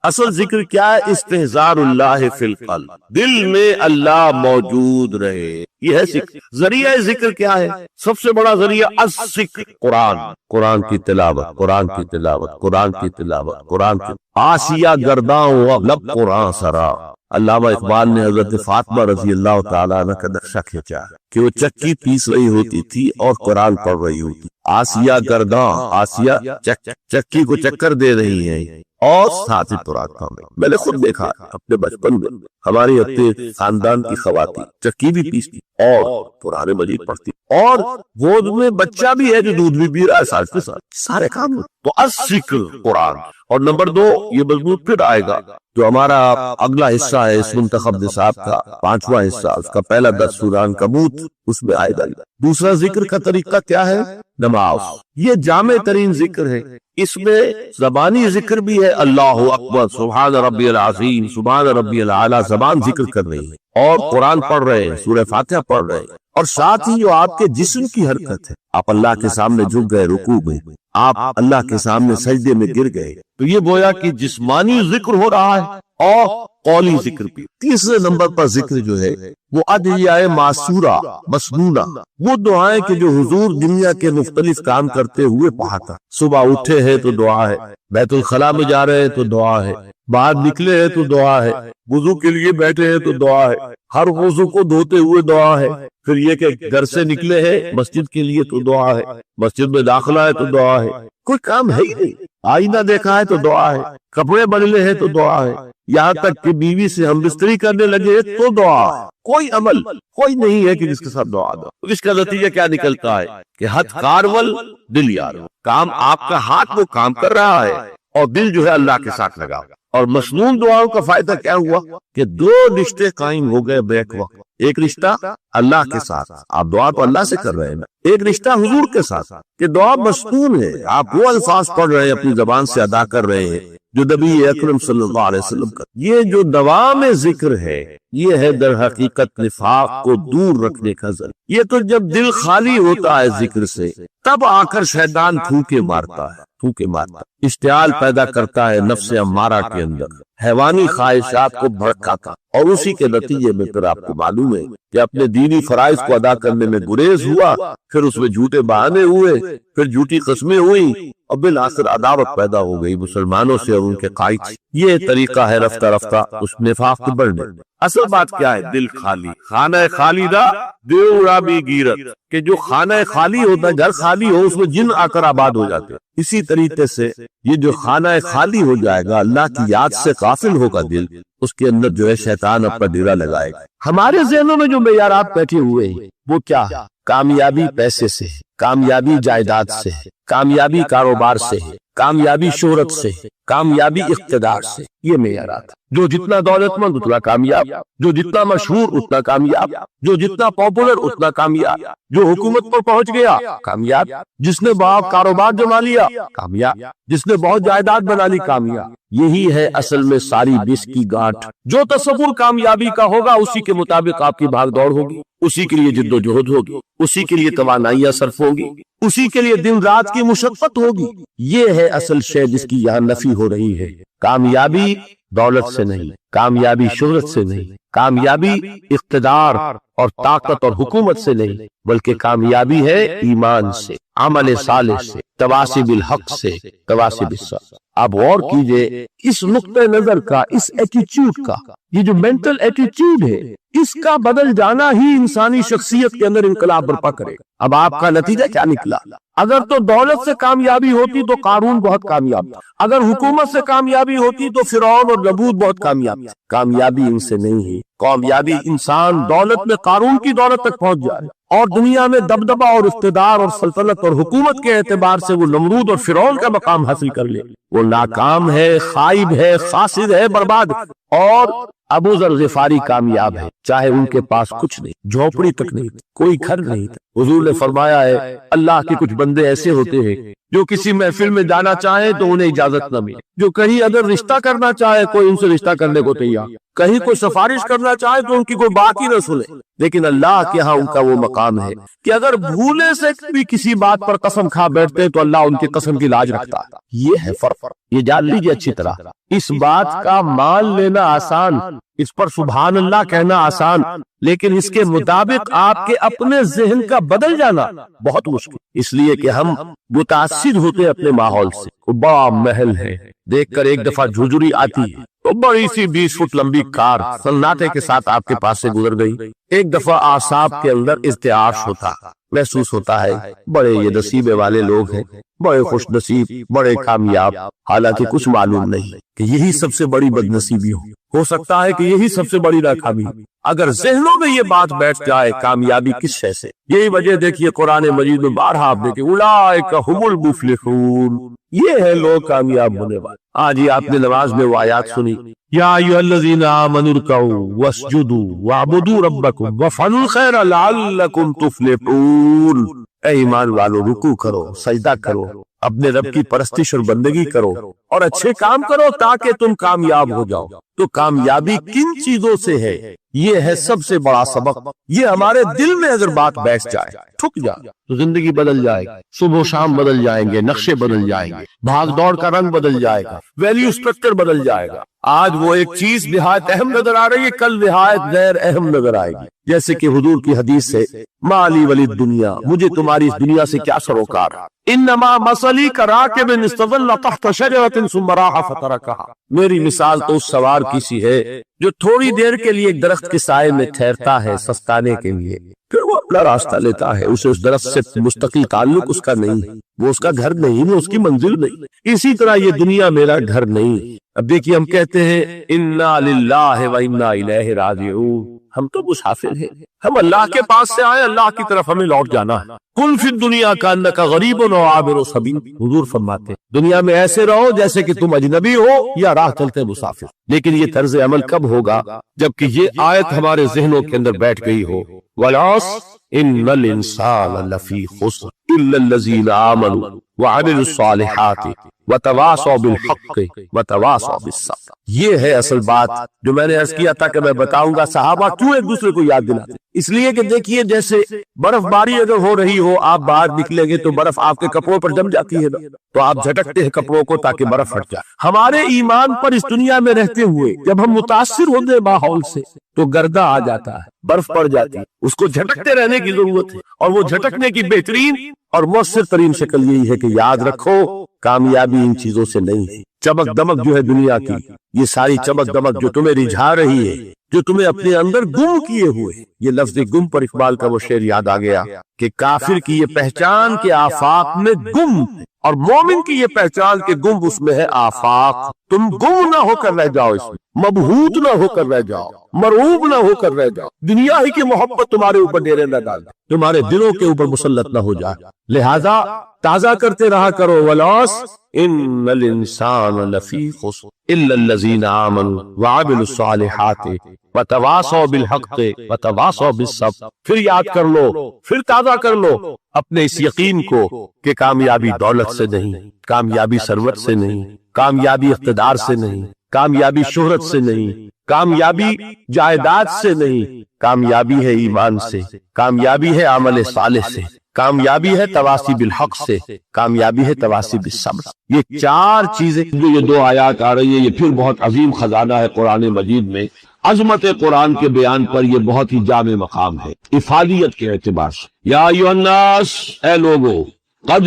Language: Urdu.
اصل ذکر کیا ہے؟ استحضار اللہ فی القلب، دل میں اللہ موجود رہے، یہ ہے ذکر۔ ذریعہ ذکر کیا ہے؟ سب سے بڑا ذریعہ الذکر، قرآن، قرآن کی تلاوت، قرآن کی تلاوت، قرآن کی تلاوت، قرآن کی آسیہ گرداں و لب قرآن سرا۔ علامہ اقبال نے حضرت فاطمہ رضی اللہ تعالیٰ عنہ کا نقشہ کھینچا کہ وہ چکی پیس رہی ہوتی تھی اور قرآن پڑھ رہی ہوتی، آسیہ گرداں، آسیہ چکی کو چکر دے رہی ہیں اور ساتھ ہی قرآن پڑھ رہی۔ میں نے خود دیکھا اپنے بچپن میں، ہماری اپنے خاندان کی خواتین چکی بھی پیستی اور قرآن مجید پڑھتی، اور گود میں بچہ بھی ہے جو دودھ بھی پی رہا ہے ساتھ کے ساتھ، سارے کام۔ تو الذکر قرآن۔ اور نمبر 2 یہ مضمون پھر آئے گا جو ہمارا اگلا حصہ ہے اس منتخب نصاب کا 5واں حصہ، اس کا پہلا درس سورہ عنکبوت، اس میں آئے گا۔ دوسرا ذکر کا طریقہ کیا ہے؟ نماز۔ یہ جامع ترین ذکر ہے، اس میں زبانی ذکر بھی ہے، اللہ اکبر، سبحان ربی العظیم، سبحان ربی الاعلیٰ، زبان ذکر کر رہی ہے اور قرآن پڑھ رہے ہیں، سورہ فاتحہ پڑھ رہے ہیں، اور ساتھ ہی جو آپ کے جسم کی حرکت ہے، آپ اللہ کے سامنے جھک گئے رکوع میں، آپ اللہ کے سامنے سجدے میں گر گئے، تو یہ گویا کہ جسمانی ذکر ہو رہا ہے اور قولی ذکر بھی۔ تیسرے نمبر پر ذکر جو ہے وہ ادعیہ معصورہ مسنونہ، وہ دعائیں کہ جو حضور دنیا کے مختلف کام کرتے ہوئے پڑھاتا۔ صبح اٹھے ہیں تو دعا ہے، بیت الخلاء میں جا رہے ہیں تو دعا ہے، باہر نکلے ہیں تو دعا ہے، وضو کے لیے بیٹھے ہیں تو دعا ہے، ہر وضو کو دھوتے ہوئے دعا ہے، پھر یہ کہ گھر سے نکلے ہیں مسجد کے لیے تو دعا ہے، مسجد میں داخلہ ہے تو دعا ہے، کوئی کام ہے ہی نہیں، آئینہ دیکھا ہے تو دعا ہے، کپڑے بدلے ہیں تو دعا ہے، یہاں تک کہ بیوی سے ہم بستری کرنے لگے تو دعا ہے۔ کوئی عمل کوئی نہیں ہے کہ جس کے ساتھ دعا دو۔ اس کا نتیجہ کیا نکلتا ہے کہ ہتھ کارول دل یار، کام آپ کا ہاتھ وہ کام کر رہا ہے اور دل جو ہے اللہ کے ساتھ لگا۔ اور مسنون دعاؤں کا فائدہ کیا ہوا کہ 2 رشتے قائم ہو گئے بیک وقت۔ ایک رشتہ اللہ کے ساتھ، آپ دعا تو اللہ سے کر رہے ہیں نا، ایک رشتہ حضور کے ساتھ کہ دعا مسنون ہے، آپ وہ الفاظ پڑھ رہے ہیں، اپنی زبان سے ادا کر رہے ہیں جو نبی اکرم صلی اللہ علیہ وسلم کا۔ یہ جو دوام ذکر ہے یہ ہے در حقیقت نفاق کو دور رکھنے کا ذریعہ۔ یہ تو جب دل خالی ہوتا ہے ذکر سے تب آ کر شیطان پھونکے مارتا ہے، اشتعال پیدا کرتا ہے نفس امارہ کے اندر، حیوانی خواہشات کو بھڑکاتا، اور اسی کے نتیجے میں پھر آپ کو معلوم ہے کہ اپنے دینی فرائض کو ادا کرنے میں گریز ہوا، پھر اس میں جھوٹے بہانے ہوئے، پھر جھوٹی قسمیں ہوئی، اور بالآخر عداوت پیدا ہو گئی مسلمانوں سے اور ان کے قائد سے۔ یہ طریقہ ہے رفتہ رفتہ اس نفاق کے بڑھنے۔ اصل بات کیا ہے؟ دل خالی، خانہ خالی دا دیورا بھی گیرت، کہ جو خانہ خالی ہوتا ہے، گھر خالی ہو اس میں جن آ کر آباد ہو جاتے ہیں۔ اسی طریقے سے یہ جو خانہ خالی ہو جائے گا، اللہ کی یاد سے غافل ہوگا دل، اس کے اندر جو ہے شیطان اپنا ڈیرا لگائے گا۔ ہمارے ذہنوں میں جو معیارات بیٹھے ہوئے ہیں وہ کیا ہے؟ کامیابی پیسے سے، کامیابی جائیداد سے، کامیابی کاروبار سے، کامیابی شہرت سے، کامیابی اقتدار سے، یہ معیارات۔ جو جتنا دولت مند اتنا کامیاب، جو جتنا مشہور اتنا کامیاب، جو جتنا پاپولر اتنا کامیاب، جو حکومت پر پہنچ گیا کامیاب، جس نے بہت کاروبار جما لیا کامیاب، جس نے بہت جائیداد بنا لی کامیاب۔ یہی ہے اصل میں ساری بس کی گانٹھ۔ جو تصور کامیابی کا ہوگا اسی کے مطابق آپ کی بھاگ دوڑ ہوگی، اسی کے لیے جد و جہد ہوگی، اسی کے لیے توانائیاں صرف ہوگی، اسی کے لیے دن رات کی مشقت ہوگی۔ یہ ہے اصل شے جس کی یہاں نفی ہو رہی ہے۔ کامیابی دولت سے نہیں، کامیابی شہرت سے نہیں، کامیابی اقتدار اور طاقت اور حکومت سے نہیں، بلکہ کامیابی ہے ایمان سے، عمل صالح سے، تواصی بالحق سے، تواصی بالصبر۔ آپ غور کیجئے اس نقطہ نظر کا، اس ایٹیچیوڈ کا، یہ جو مینٹل ایٹیچیوڈ ہے اس کا بدل جانا ہی انسانی شخصیت کے اندر انقلاب برپا کرے گا۔ اب آپ کا نتیجہ کیا نکلا؟ اگر تو دولت سے کامیابی ہوتی تو قارون بہت کامیاب تھا، اگر حکومت سے کامیابی ہوتی تو فرعون اور نمرود بہت کامیاب تھا۔ کامیابی ان سے نہیں ہے، کامیابی انسان دولت میں قارون کی دولت تک پہنچ جائے اور دنیا میں دبدبہ اور اقتدار اور سلطنت اور حکومت کے اعتبار سے وہ نمرود اور فرعون کا مقام حاصل کر لے، وہ ناکام ہے، خائب ہے، خاسر ہے، برباد۔ اور ابو ذر غفاری کامیاب ہے، چاہے ان کے پاس کچھ نہیں، جھونپڑی تک نہیں تھی، کوئی گھر نہیں تھا، حضور نے فرمایا ہے اللہ کے کچھ بندے ایسے ہوتے ہیں جو کسی محفل میں جانا چاہے تو انہیں اجازت نہ ملے، جو کہیں اگر رشتہ کرنا چاہے کوئی ان سے رشتہ کرنے کو تیار، کہیں کوئی سفارش کرنا چاہے تو ان کی کوئی بات ہی نہ سنے، لیکن اللہ کے ہاں ان کا وہ مقام ہے کہ اگر بھولے سے بھی کسی بات پر قسم کھا بیٹھتے تو اللہ ان کی قسم کی لاج رکھتا ہے۔ یہ ہے فرق، یہ جان لیجیے اچھی طرح۔ اس بات کا مان لینا آسان، اس پر سبحان اللہ کہنا آسان، لیکن اس کے مطابق آپ کے اپنے ذہن کا بدل جانا بہت مشکل، اس لیے کہ ہم متاثر ہوتے ہیں اپنے ماحول سے۔ بڑا محل ہے، دیکھ کر ایک دفعہ جھجری آتی ہے تو بڑی سی 20 فٹ لمبی کار سناٹے کے ساتھ آپ کے پاس سے گزر گئی، ایک دفعہ اعصاب کے اندر ارتعاش ہوتا، محسوس ہوتا ہے بڑے یہ نصیبے والے لوگ ہیں، بڑے خوش نصیب، بڑے کامیاب، حالانکہ کچھ معلوم نہیں کہ یہی سب سے بڑی بد نصیبی ہو سکتا ہے کہ یہی سب سے بڑی ناکامی۔ اگر ذہنوں میں یہ بات بیٹھ جائے کامیابی کس شے سے، یہی وجہ دیکھیے قرآن مجید میں بارہا آپ دیکھیں اولئک ھم المفلحون، یہ ہے لوگ کامیاب ہونے والے۔ آج ہی آپ نے نماز میں وہ آیات سنی، یا ایھا الذین آمنوا ارکعوا واسجدوا واعبدوا ربکم وافعلوا الخیر لعلکم تفلحون۔ اے ایمان والو، رکوع کرو، سجدہ کرو، اپنے رب کی پرستش اور بندگی کرو اور اچھے کام کرو تاکہ تم کامیاب ہو جاؤ۔ تو کامیابی کن چیزوں سے ہے؟ یہ ہے سب سے بڑا سبق۔ یہ ہمارے دل میں اگر بات بیٹھ جائے، ٹھک جائے، تو زندگی بدل جائے گی، صبح و شام بدل جائیں گے، نقشے بدل جائیں گے، بھاگ دوڑ کا رنگ بدل جائے گا، ویلیو سٹرکچر بدل جائے گا۔ آج وہ ایک چیز نہایت اہم نظر آ رہی ہے، کل نہایت غیر اہم نظر آئے گی، جیسے کہ حضور کی حدیث ہے مالی ولی دنیا، مجھے تمہاری اس دنیا سے کیا سروکار، انما مثلی کراکب استظل تحت شجرۃ ثم راح فترکھا، میری مثال تو اس سوار کی سی ہے جو تھوڑی دیر کے لیے ایک درخت کے سائے میں ٹھہرتا ہے سستانے کے لیے، پھر وہ اپنا راستہ لیتا ہے، اسے اس درخت سے مستقل تعلق اس کا نہیں، وہ اس کا گھر نہیں، وہ اس کی منزل نہیں۔ اسی طرح یہ دنیا میرا گھر نہیں۔ اب دیکھیے ہم کہتے ہیں انا للہ و انا الیہ راجعون، ہم تو مسافر ہیں، ہم اللہ کے پاس سے آئے، اللہ کی طرف ہمیں لوٹ جانا ہے۔ کن فی الدنیا کانک غریب و عابر سبیل، حضور فرماتے ہیں دنیا میں ایسے رہو جیسے کہ تم اجنبی ہو یا راہ چلتے مسافر۔ لیکن یہ طرز عمل کب ہوگا؟ جبکہ یہ آیت ہمارے ذہنوں کے اندر بیٹھ گئی ہو، والعصر ان الانسان لفی خسر الا الذین آمنوا وعملوا الصالحات وتواصوا بالحق وتواصوا بالصبر۔ یہ ہے اصل بات جو میں نے عرض کیا تھا کہ میں بتاؤں گا صحابہ کیوں ایک دوسرے کو یاد دلاتے، اس لیے کہ دیکھیے جیسے برف باری اگر ہو رہی ہو، آپ باہر نکلیں گے تو برف آپ کے کپڑوں پر جم جاتی ہے نا، تو آپ جھٹکتے ہیں کپڑوں کو تاکہ برف ہٹ جائے۔ ہمارے ایمان پر اس دنیا میں رہتے ہوئے جب ہم متاثر ہوتے ہیں ماحول سے تو گردہ آ جاتا ہے، برف پڑ جاتی ہے، اس کو جھٹکتے رہنے کی ضرورت ہے، اور وہ جھٹکنے کی بہترین اور مؤثر ترین شکل یہی ہے کہ یاد رکھو کامیابی ان چیزوں سے نہیں ہے۔ چمک دمک جو ہے دنیا کی، یہ ساری چمک دمک جو تمہیں رجھا رہی ہے، جو تمہیں اپنے اندر گم کیے ہوئے، یہ لفظ گم پر اقبال کا وہ شعر یاد آ گیا کہ کافر کی یہ پہچان کے آفاق میں گم، اور مومن کی یہ پہچان کے گم اس میں ہے آفاق۔ تم گم نہ ہو کر رہ جاؤ، اس میں مبہوت نہ ہو کر رہ جاؤ، مرعوب نہ ہو کر رہ جاؤ، دنیا ہی کی محبت تمہارے اوپر ڈیرے نہ ڈال، تمہارے دلوں کے اوپر مسلط نہ ہو جائے۔ لہذا تازہ کرتے رہا کرو، والعصر ان الانسان لفی خسر الا الذین آمنوا وعملوا الصالحات وتواصوا بالحق وتواصوا بالصبر۔ پھر یاد کر لو، پھر تازہ کر لو اپنے اس یقین کو کہ کامیابی دولت سے نہیں، کامیابی ثروت سے نہیں، کامیابی اقتدار سے نہیں، کامیابی شہرت سے نہیں، کامیابی جائیداد سے نہیں، کامیابی ہے ایمان سے، کامیابی ہے عمل صالح سے، کامیابی ہے تواصی بالحق سے، کامیابی ہے تواصی بالصبر۔ یہ چار چیزیں جو یہ دو آیات آ رہی ہیں، یہ پھر بہت عظیم خزانہ ہے قرآن مجید میں۔ عظمت قرآن کے بیان پر یہ بہت ہی جامع مقام ہے افادیت کے اعتبار سے۔ یا ایھا الناس، اے لوگو، قد